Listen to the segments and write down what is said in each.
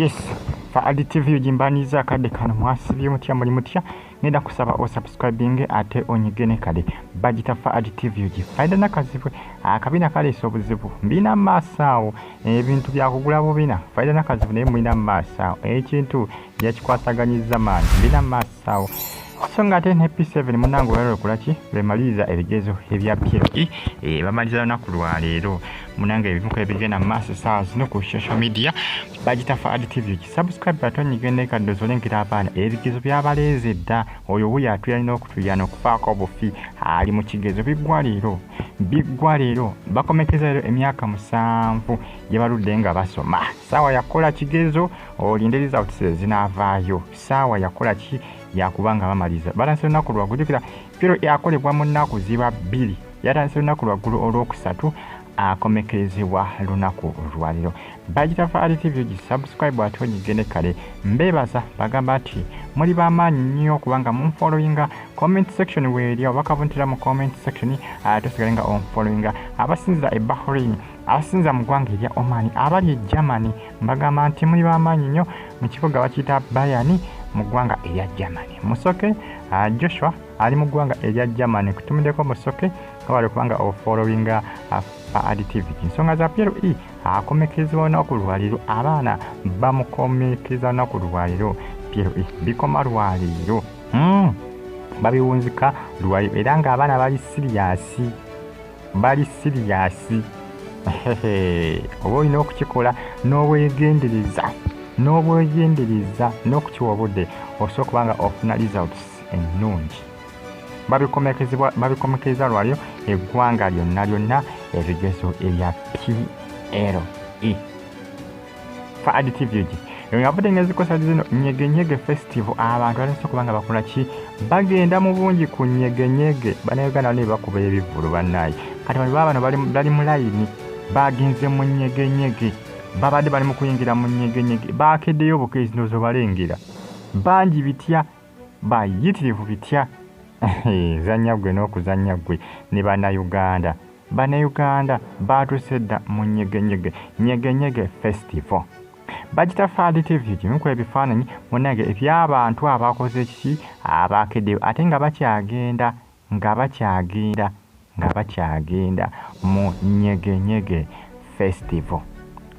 Yes, Faridah TV ujimbaniza akade kano mwasibye mutya muri mutya nenda kusaba o subscribing ate onyigene kale bagita Faridah TV uji Faridah Nakazibwe Akabiina kale sobuzibu mbina masawo ebintu byakugula bubina Faridah Nakazibwe ne mwina masawo ekintu yakikwasaganyiza mani mbina masawo songa ate happy 7 munango lero kulaki bemaliza ebigezo ebya piro bamaliza naku lwalero munango ebimuko ebigena mass stars no ku social media bagita Faridah TV subscribe button nyigene kadozo linkira apana ebigezo byabaleze dda oyo buya atuyalina okutuyana okufaako obufi ali mu kigezo bigwalero bakomekeza lero emyaka 7 yebaludde nga basoma sawa yakola kigezo olindiriza otise zinavaayo sawa yakola ki yakubanga bamaliza balanse lunaku lwagulukira piro yakolebwa mu nnaku ziba 2 yatanse lunaku lwagulu olwokusatu akomekerezebwa lunaku lwaliro bagita Faridah TV subscribe atonyigene kale mbebaza bagamba ati muri bamaanyi nnyo kubanga mu followinga comment section weri abakavuntira mu comment section atosigalenga on followinga abasinza e Bahrain abasinza mu gwanga erya Oman abali e Germany mbagamba nti muri bamaanyi nnyo mu kibuga bakita Bayani mu gwanga erya Germany musoke Joshua ali mu gwanga erya Germany kutumideko musoke kabale kubanga o followinga Faridah TV nsonga za Piero akomekezebwa naku lwaliro abaana bamukomekeza naku lwaliro Piero bikoma lwaliro babiwunzika lwaliro era nga abaana bali serious oba olina okukikola n'obwegendereza n'okukiwa obudde osobola kubanga ofuna results ennungi babikomekeza lwaliro eggwanga lyonna ebigezo ebya PLE Faridah TV ngavudde ngezikosa zino nyegenyege festival abantu balaso kubanga bakola ki bagenda mu bungi ku nyegenyege bannayuganda ne bakuba ebivulu bannayi kati bano bali mu layini bagenze mu nyegenyege babadde bali mu kuyingira mu nyegenyege bakeddeyo obukezi nozo balengera bangi bitya bayitirivu bitya zanya gwe n'okuzanya gwe ne bannayuganda batusedda mu nyegenyege festival bagita Faridah TV mukola ebifaananyi munange eby'abantu abakoze ki abakeddeyo ate nga bakyagenda mu nyegenyege festival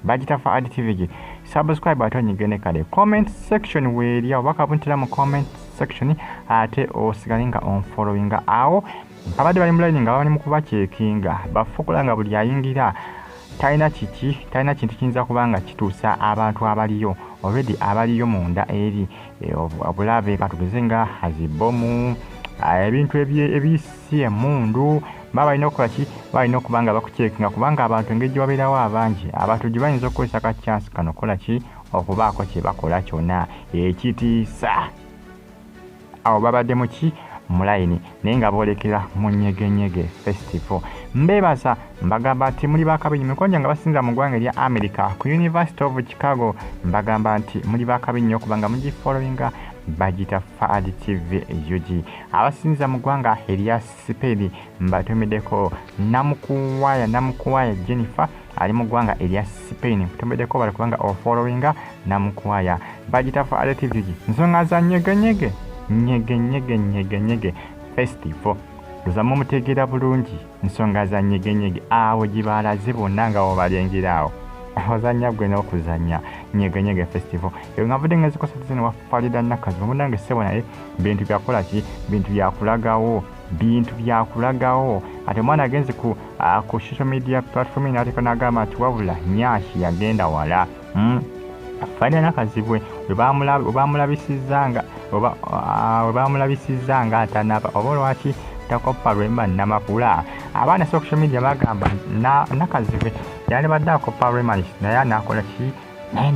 bagita Faridah TV subscribe atonyigene kale comment section weri abakavuntira mu comment section ate osigalenga on followinga awo abadde bali mu line nga bali mu kubacekinga bafukulanga buli ayingira talina kintu kiyinza kubanga kituusa abantu abaliyo already abaliyo munda eri obulabe katugeze nga hazibomu ebintu ebisi emundu balina okukola ki balina okubanga bakucekinga kubanga abantu engeri babeerawo abangi abantu gye bayinza okukozesa ka chance kano kola ki okubaako kye bakola kyonna ekitiisa awo babadde mu ki mu line naye nga boolekera mu nyegenyege festival mbebaza mbagamba nti muri bakabiina mikonja nga basinza mu ggwanga erya America ku University of Chicago mbagamba nti muri bakabiina okubanga mugifollowinga bagita Faridah TV UG abasinza mu ggwanga erya Spain mbatumideko namukuwaya Jennifer ali mu ggwanga erya Spain kutumideko bali kubanga ofollowinga namukuwaya bagita Faridah TV nsonga za nyegenyege festival luzamu mutegeera bulungi nsonga za nyegenyege awo gibalaze bonna nga wobalengerawo ozanya gwe n'okuzanya nyegenyege festival eyo ngavudde ngezikosa zino wa Faridah Nakazibwe munange ssebo naye bintu byakola ki bintu byakulagawo ate omwana agenze ku social media platform n'ateka n'agamba nti wabula nyashi yagenda wala Faridah Nakazibwe webamulabisizanga atanaba oba lwaki Akopye Rema Namakuula abaana social media bagamba Nakazibwe yali badde Akopye Rema naye anakola ki naye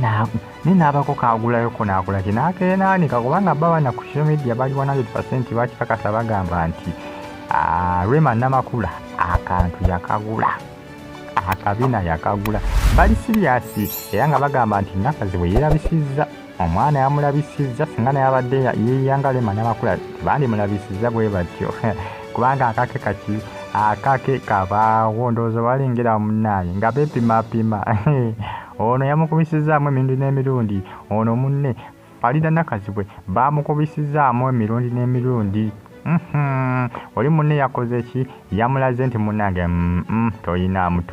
n'abako kagulayoko nakola ki nakeenaanika kubanga babaana ku social media bali 100% bakikakasa bagamba nti Rema Namakuula akantu yakagula Akabiina yakagula bali serious era nga bagamba nti Nakazibwe yerabisizza omwana yamulabisizza singa naye abadde yeyanga Rema Namakuula bandi mulabisizza bwe batyo kubanga akake kabaawo ndowooza balengera munnaye nga bepimapima ono yamukubisizaamu emirundi n'emirundi, ono munne Faridah Nakazibwe bamukubisizaamu emirundi n'emirundi. Oli munne yakoze ki? Yamulaze nti munnange toyinaamu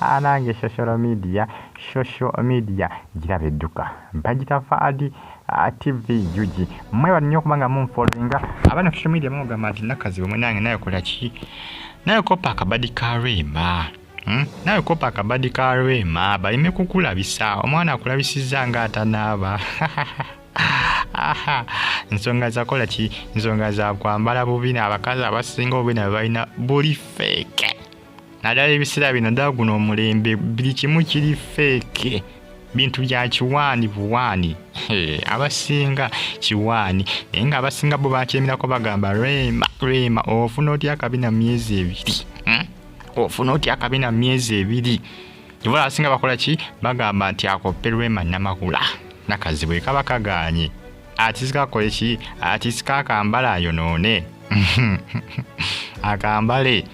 anange social media girabe edduka bagita Fadi TV yugi mwebali nnyo okuba nga munfollowinga abana social media mugamba nti Nakazibwe munange naye kola ki? Naye kopa akabadi ka Rema. Naye kopa akabadi ka Rema balime kukulabisa omwana akulabisizza nga atanaaba. Nsonga za kola ki? Nsonga za kwambala bubi abakazi abasinga obubi balina buli fake. Naddala ebiseera bino ddala guno omulembe buli kimu kiri fake. Bintu bya kiwaani buwaani. Abasinga kiwaani naye nga abasinga bo bakyemirako bagamba Rema ofuna otya akabiina myezi 2. Ofuna otya akabiina myezi 2. Kivola abasinga bakola ki? Bagamba nti Akopye Rema Namakuula Nakazibwe kaba kaganye ati sikakole ki? Ati sikakambala ayonoone. Akambale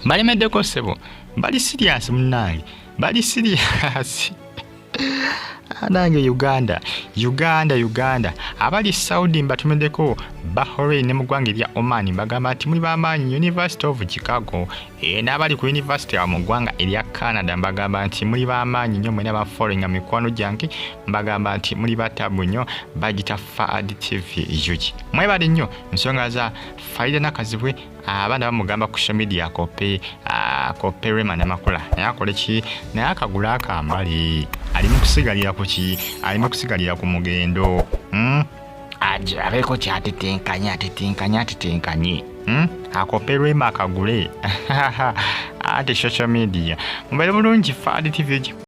balemeddeko ssebo bali serious munnange bali serious. Nange Uganda abali Saudi mbatumeddeko Bahrain ne mu ggwanga erya Oman bagamba nti muli b'amaanyi University of Chicago n'abali ku University mu ggwanga erya Canada mbagamba nti muli b'amaanyi nnyo mwena bafollowinga mikwano gyange mbagamba nti muli batabu nnyo bagita Fadi TV yugi mwebale nnyo nsonga za Faridah Nakazibwe abaana bamugamba ku social media Akopye Rema Namakuula naye akole ki? Naye akagula akambali alimu kusigalira ku ki? Alimu kusigalira ku mugendo. Abeko kyatetenkanya Akopye Rema akagule ate social media mubere bulungi Fadi TV.